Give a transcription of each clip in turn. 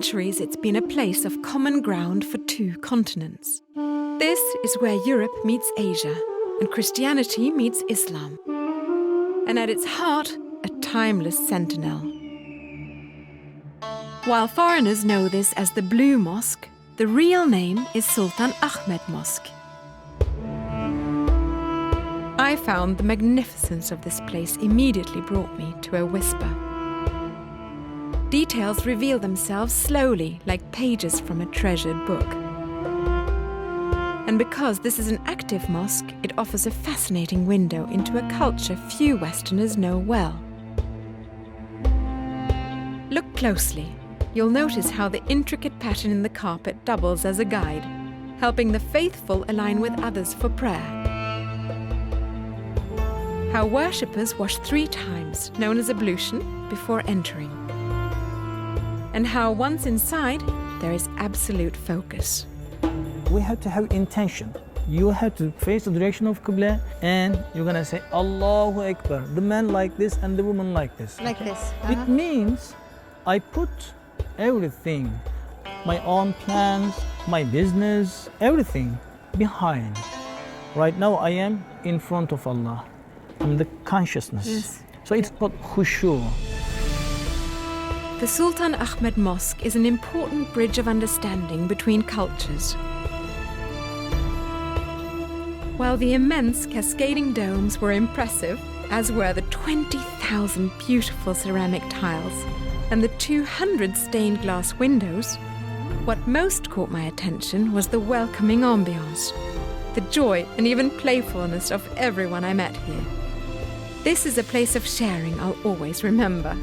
centuries, it's been a place of common ground for two continents. This is where Europe meets Asia, and Christianity meets Islam. And at its heart, a timeless sentinel. While foreigners know this as the Blue Mosque, the real name is Sultan Ahmed Mosque. I found the magnificence of this place immediately brought me to a whisper. Details reveal themselves slowly, like pages from a treasured book. And because this is an active mosque, it offers a fascinating window into a culture few Westerners know well. Look closely. You'll notice how the intricate pattern in the carpet doubles as a guide, helping the faithful align with others for prayer. How worshippers wash 3 times, known as ablution, before entering. And how once inside, there is absolute focus. We have to have intention. You have to face the direction of Qibla and you're gonna say Allahu Akbar. The man like this and the woman like this. Like this. It means I put everything, my own plans, my business, everything behind. Right now I am in front of Allah. I'm the consciousness. Yes. So it's called khushu'. The Sultan Ahmed Mosque is an important bridge of understanding between cultures. While the immense cascading domes were impressive, as were the 20,000 beautiful ceramic tiles and the 200 stained glass windows, what most caught my attention was the welcoming ambiance, the joy and even playfulness of everyone I met here. This is a place of sharing I'll always remember.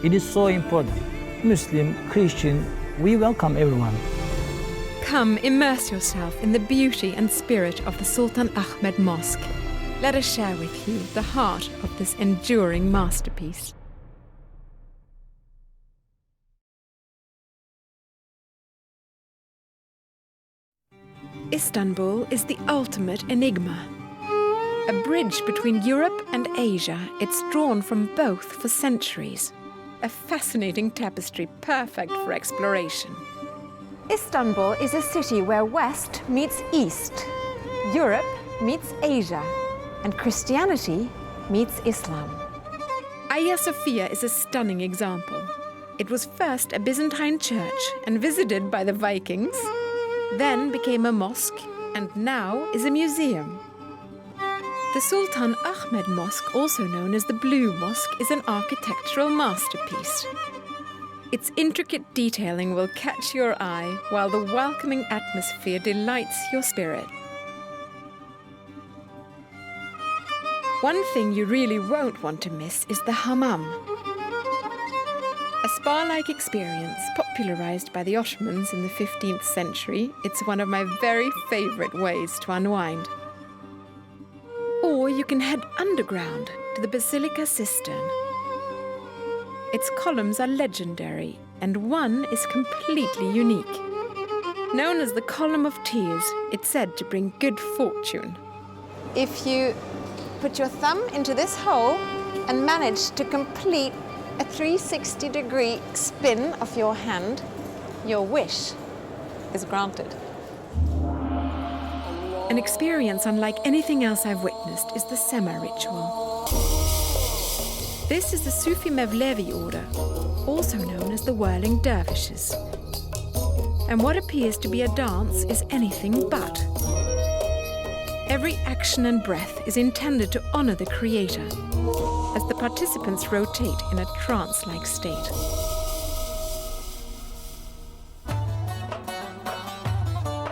It is so important. Muslim, Christian, we welcome everyone. Come, immerse yourself in the beauty and spirit of the Sultan Ahmed Mosque. Let us share with you the heart of this enduring masterpiece. Istanbul is the ultimate enigma. A bridge between Europe and Asia, it's drawn from both for centuries. A fascinating tapestry perfect for exploration. Istanbul is a city where West meets East, Europe meets Asia, and Christianity meets Islam. Hagia Sophia is a stunning example. It was first a Byzantine church and visited by the Vikings, then became a mosque, and now is a museum. The Sultan Ahmed Mosque, also known as the Blue Mosque, is an architectural masterpiece. Its intricate detailing will catch your eye, while the welcoming atmosphere delights your spirit. One thing you really won't want to miss is the hammam. A spa-like experience popularized by the Ottomans in the 15th century, it's one of my very favorite ways to unwind. Or you can head underground to the Basilica Cistern. Its columns are legendary, and one is completely unique. Known as the Column of Tears, it's said to bring good fortune. If you put your thumb into this hole and manage to complete a 360-degree spin of your hand, your wish is granted. An experience unlike anything else I've witnessed is the Sema ritual. This is the Sufi Mevlevi order, also known as the Whirling Dervishes. And what appears to be a dance is anything but. Every action and breath is intended to honor the Creator, as the participants rotate in a trance-like state.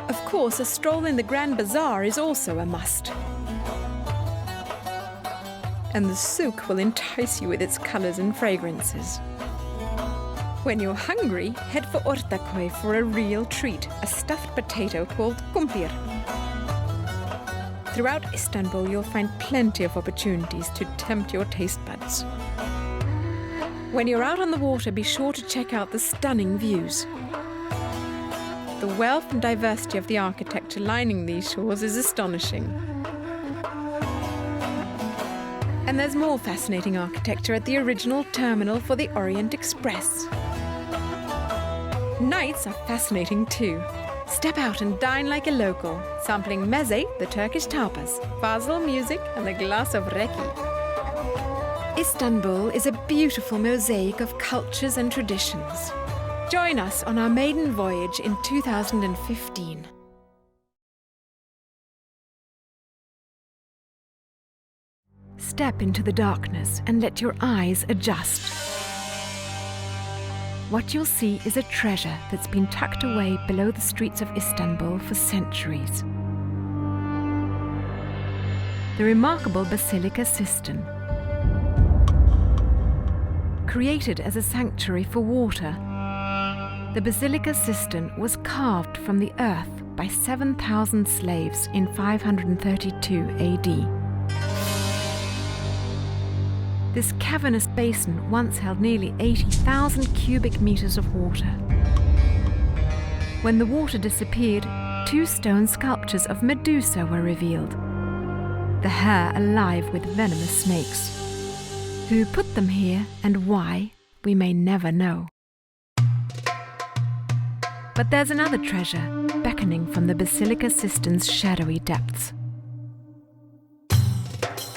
Of course, a stroll in the Grand Bazaar is also a must. And the souk will entice you with its colors and fragrances. When you're hungry, head for Ortaköy for a real treat, a stuffed potato called kumpir. Throughout Istanbul, you'll find plenty of opportunities to tempt your taste buds. When you're out on the water, be sure to check out the stunning views. The wealth and diversity of the architecture lining these shores is astonishing. And there's more fascinating architecture at the original terminal for the Orient Express. Nights are fascinating too. Step out and dine like a local, sampling meze, the Turkish tapas, fazıl music, and a glass of reki. Istanbul is a beautiful mosaic of cultures and traditions. Join us on our maiden voyage in 2015. Step into the darkness and let your eyes adjust. What you'll see is a treasure that's been tucked away below the streets of Istanbul for centuries. The remarkable Basilica Sistine. Created as a sanctuary for water, the Basilica Sistine was carved from the earth by 7,000 slaves in 532 AD. This cavernous basin once held nearly 80,000 cubic meters of water. When the water disappeared, 2 stone sculptures of Medusa were revealed, the hair alive with venomous snakes. Who put them here and why, we may never know. But there's another treasure beckoning from the Basilica Sistine's shadowy depths.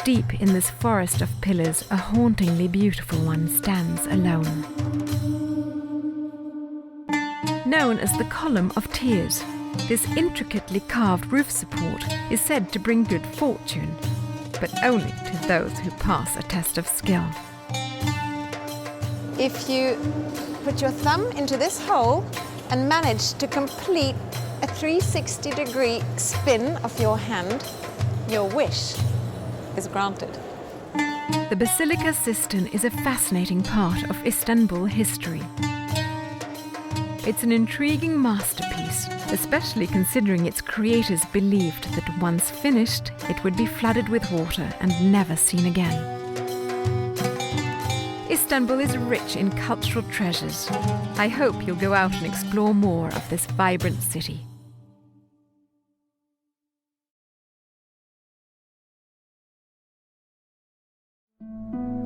Deep in this forest of pillars, a hauntingly beautiful one stands alone. Known as the Column of Tears, this intricately carved roof support is said to bring good fortune, but only to those who pass a test of skill. If you put your thumb into this hole and manage to complete a 360-degree spin of your hand, your wish is granted. The Basilica Sistine is a fascinating part of Istanbul history. It's an intriguing masterpiece, especially considering its creators believed that once finished, it would be flooded with water and never seen again. Istanbul is rich in cultural treasures. I hope you'll go out and explore more of this vibrant city.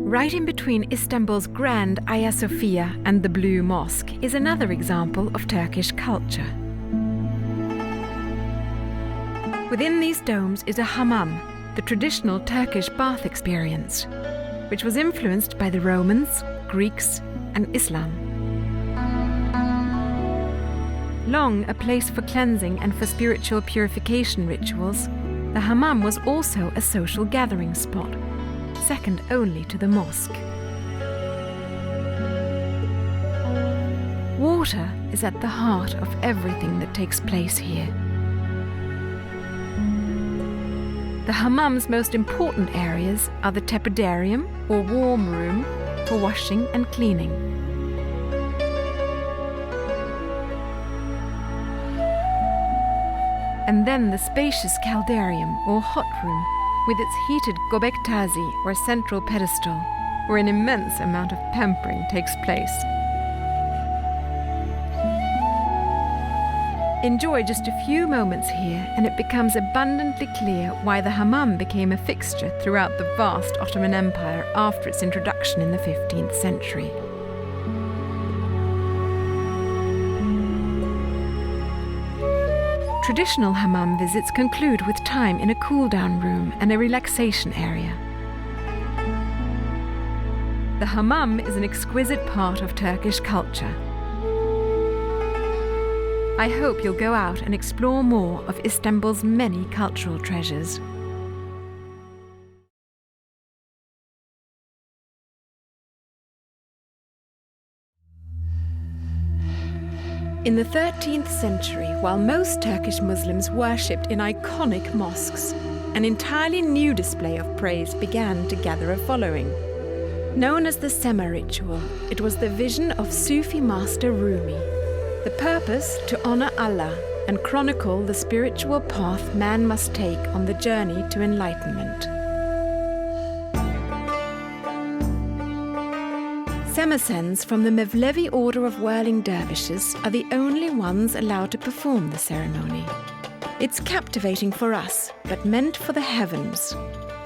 Right in between Istanbul's grand Hagia Sophia and the Blue Mosque is another example of Turkish culture. Within these domes is a hammam, the traditional Turkish bath experience, which was influenced by the Romans, Greeks, and Islam. Long a place for cleansing and for spiritual purification rituals, the hammam was also a social gathering spot, second only to the mosque. Water is at the heart of everything that takes place here. The hammam's most important areas are the tepidarium, or warm room, for washing and cleaning. And then the spacious caldarium, or hot room, with its heated gobektazi, or central pedestal, where an immense amount of pampering takes place. Enjoy just a few moments here and it becomes abundantly clear why the hammam became a fixture throughout the vast Ottoman Empire after its introduction in the 15th century. Traditional hammam visits conclude with time in a cool-down room and a relaxation area. The hammam is an exquisite part of Turkish culture. I hope you'll go out and explore more of Istanbul's many cultural treasures. In the 13th century, while most Turkish Muslims worshipped in iconic mosques, an entirely new display of praise began to gather a following. Known as the Sema ritual, it was the vision of Sufi master Rumi. The purpose to honor Allah and chronicle the spiritual path man must take on the journey to enlightenment. Samarkandis from the Mevlevi order of whirling dervishes are the only ones allowed to perform the ceremony. It's captivating for us, but meant for the heavens.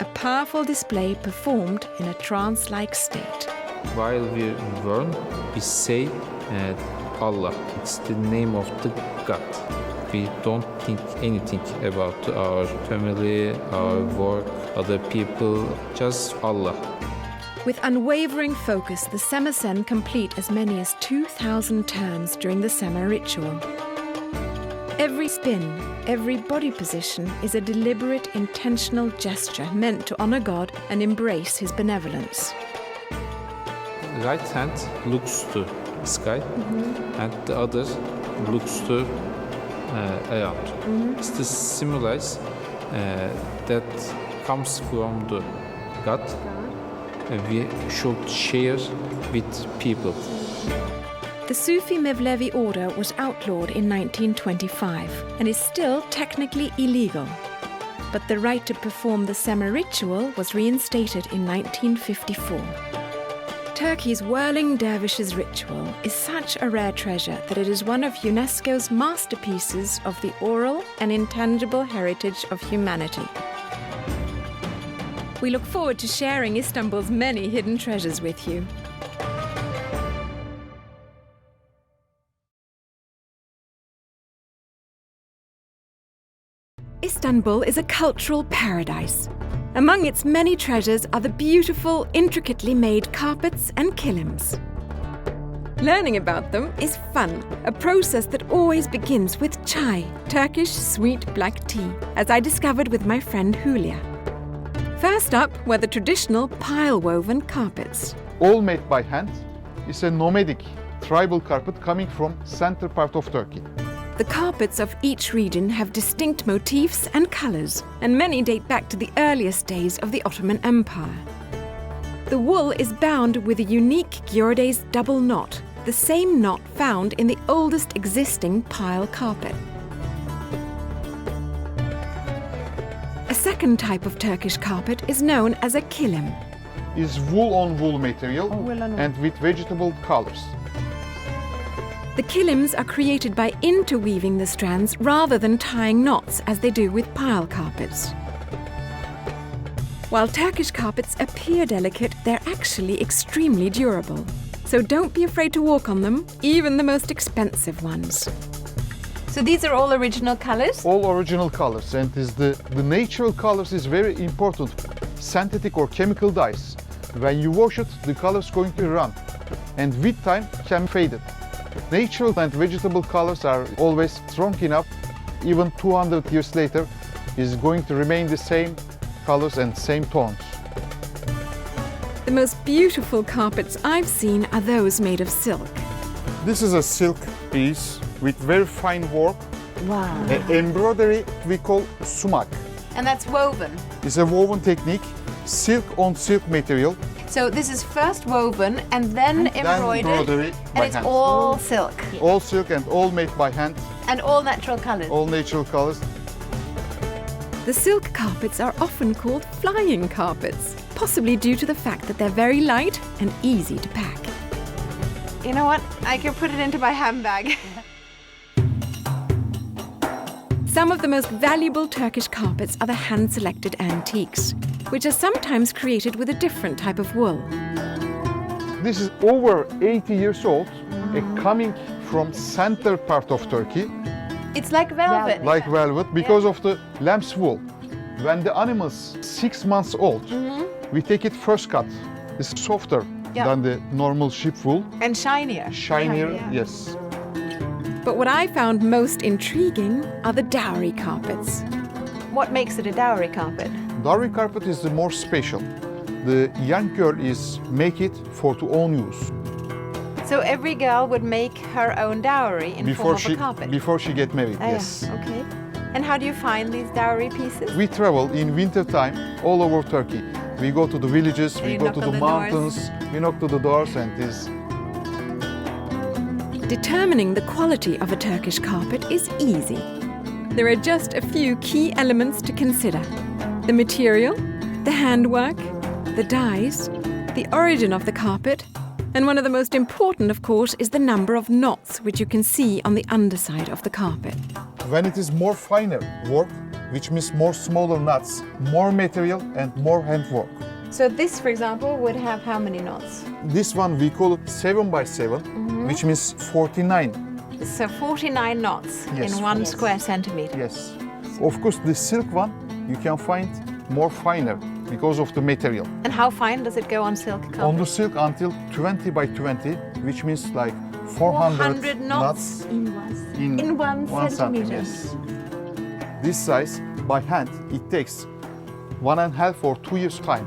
A powerful display performed in a trance-like state. While we burn, we say Allah. It's the name of the God. We don't think anything about our family, our work, other people, just Allah. With unwavering focus, the Semasen complete as many as 2,000 turns during the Sema ritual. Every spin, every body position is a deliberate, intentional gesture meant to honor God and embrace His benevolence. Right hand looks to sky and the other looks to around. It's the symbolize that comes from the God. We should share with people. The Sufi Mevlevi order was outlawed in 1925 and is still technically illegal. But the right to perform the Sema ritual was reinstated in 1954. Turkey's whirling dervishes ritual is such a rare treasure that it is one of UNESCO's masterpieces of the oral and intangible heritage of humanity. We look forward to sharing Istanbul's many hidden treasures with you. Istanbul is a cultural paradise. Among its many treasures are the beautiful, intricately made carpets and kilims. Learning about them is fun, a process that always begins with chai, Turkish sweet black tea, as I discovered with my friend Julia. First up were the traditional pile-woven carpets. All made by hand. It's a nomadic tribal carpet coming from center part of Turkey. The carpets of each region have distinct motifs and colours, and many date back to the earliest days of the Ottoman Empire. The wool is bound with a unique Giordes double knot, the same knot found in the oldest existing pile carpet. A second type of Turkish carpet is known as a kilim. It's wool-on-wool material and with vegetable colors. The kilims are created by interweaving the strands rather than tying knots as they do with pile carpets. While Turkish carpets appear delicate, they're actually extremely durable. So don't be afraid to walk on them, even the most expensive ones. So these are all original colors? All original colors, and the natural colors is very important. Synthetic or chemical dyes. When you wash it, the color is going to run, and with time can fade it. Natural and vegetable colors are always strong enough, even 200 years later, is going to remain the same colors and same tones. The most beautiful carpets I've seen are those made of silk. This is a silk piece with very fine work. Wow. Embroidery we call sumak. And that's woven. It's a woven technique, silk on silk material. So this is first woven and then embroidered, embroidery and by it's hand. all silk All silk and all made by hand, and all natural colors. all natural colors. The silk carpets are often called flying carpets, possibly due to the fact that they're very light and easy to pack. You know what? I can put it into my handbag. Some of the most valuable Turkish carpets are the hand-selected antiques, which are sometimes created with a different type of wool. This is over 80 years old, coming from center part of Turkey, It's like velvet. like velvet, because of the lamb's wool. When the animal's 6 months old, we take it first cut. It's softer than the normal sheep wool, And shinier. shinier, yes. But what I found most intriguing are the dowry carpets. What makes it a dowry carpet? Dowry carpet is the more special. The young girl is make it for to own use So every girl would make her own dowry in form of a carpet? before she get married. Oh, Yes. yeah. Okay. And how do you find these dowry pieces? We travel in winter time all over Turkey. We go to the villages, we you go knock to on the the doors. mountains, we knock to the doors, and this. Determining the quality of a Turkish carpet is easy. There are just a few key elements to consider: the material, the handwork, the dyes, the origin of the carpet, and one of the most important, of course, is the number of knots which you can see on the underside of the carpet. When it is more finer work, which means more smaller knots, more material and more handwork. So this, for example, would have how many knots? This one we call it 7 by 7 which means 49. So 49 knots Yes. in 1 square centimeter. Yes. Of course, the silk one you can find more finer because of the material. And how fine does it go on silk On carpet? the silk until 20 by 20, which means like 400 knots in 1 1 centimeter. Yes. This size by hand it takes 1.5 or 2 years time.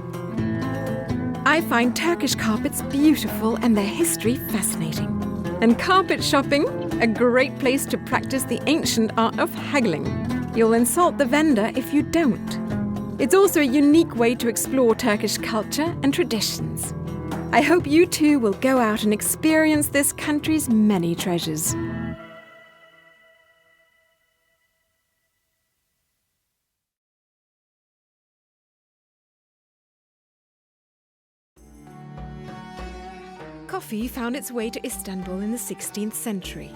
I find Turkish carpets beautiful and their history fascinating. And carpet shopping, a great place to practice the ancient art of haggling. You'll insult the vendor if you don't. It's also a unique way to explore Turkish culture and traditions. I hope you too will go out and experience this country's many treasures. Coffee found its way to Istanbul in the 16th century.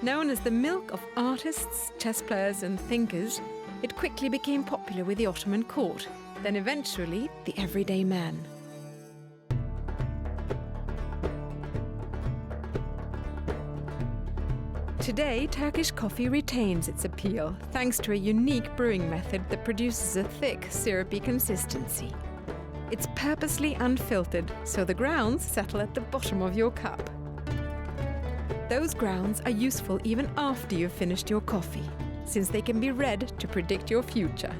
Known as the milk of artists, chess players and thinkers, it quickly became popular with the Ottoman court, then eventually the everyday man. Today, Turkish coffee retains its appeal thanks to a unique brewing method that produces a thick, syrupy consistency. It's purposely unfiltered, so the grounds settle at the bottom of your cup. Those grounds are useful even after you've finished your coffee, since they can be read to predict your future.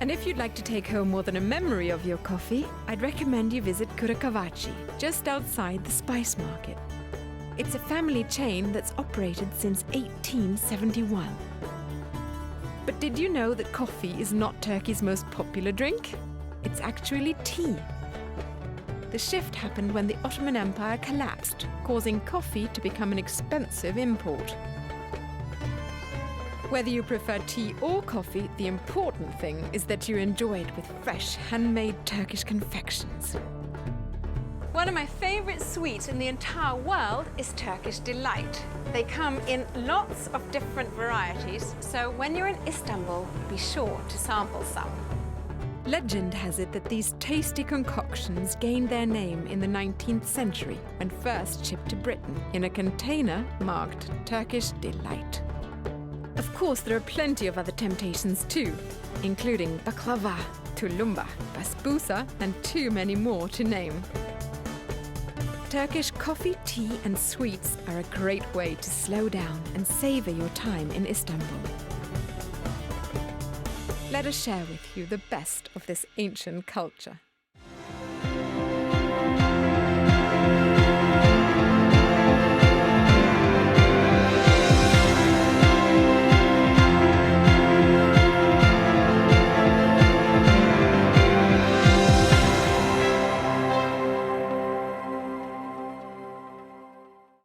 And if you'd like to take home more than a memory of your coffee, I'd recommend you visit Kurakavachi, just outside the Spice Market. It's a family chain that's operated since 1871. But did you know that coffee is not Turkey's most popular drink? It's actually tea. The shift happened when the Ottoman Empire collapsed, causing coffee to become an expensive import. Whether you prefer tea or coffee, the important thing is that you enjoy it with fresh, handmade Turkish confections. One of my favorite sweets in the entire world is Turkish Delight. They come in lots of different varieties, so when you're in Istanbul, be sure to sample some. Legend has it that these tasty concoctions gained their name in the 19th century when first shipped to Britain in a container marked Turkish Delight. Of course, there are plenty of other temptations too, including baklava, tulumba, basbousa, and too many more to name. Turkish coffee, tea and sweets are a great way to slow down and savor your time in Istanbul. Let us share with you the best of this ancient culture.